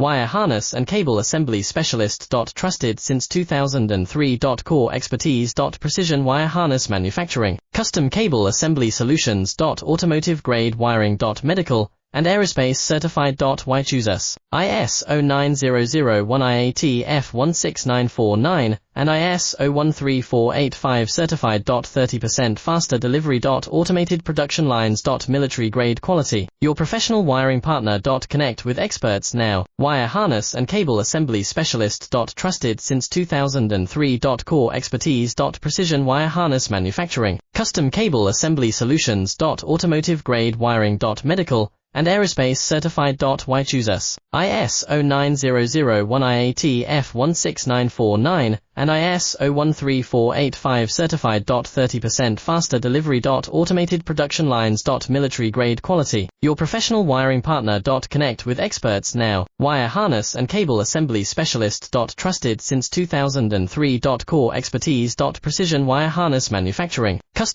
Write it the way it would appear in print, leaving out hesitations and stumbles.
Wire harness and cable assembly specialist. Trusted since 2003. Core expertise. Precision wire harness manufacturing, custom cable assembly solutions. Automotive grade wiring. Medical and aerospace certified. Why choose us? ISO 9001 IAT F16949 and ISO 13485 certified. 30% faster delivery. Automated production lines. Military grade quality. Your professional wiring partner. Connect with experts now. Wire harness and cable assembly specialist. Trusted since 2003. Core expertise. Precision wire harness manufacturing, custom cable assembly solutions. Automotive grade wiring. Medical and aerospace certified. Why choose us? ISO 9001 IAT F16949 and ISO 13485 certified. 30% faster delivery. Automated production lines. Military grade quality. Your professional wiring partner. Connect with experts now. Wire harness and cable assembly specialist. Trusted since 2003. Core expertise. Precision wire harness manufacturing,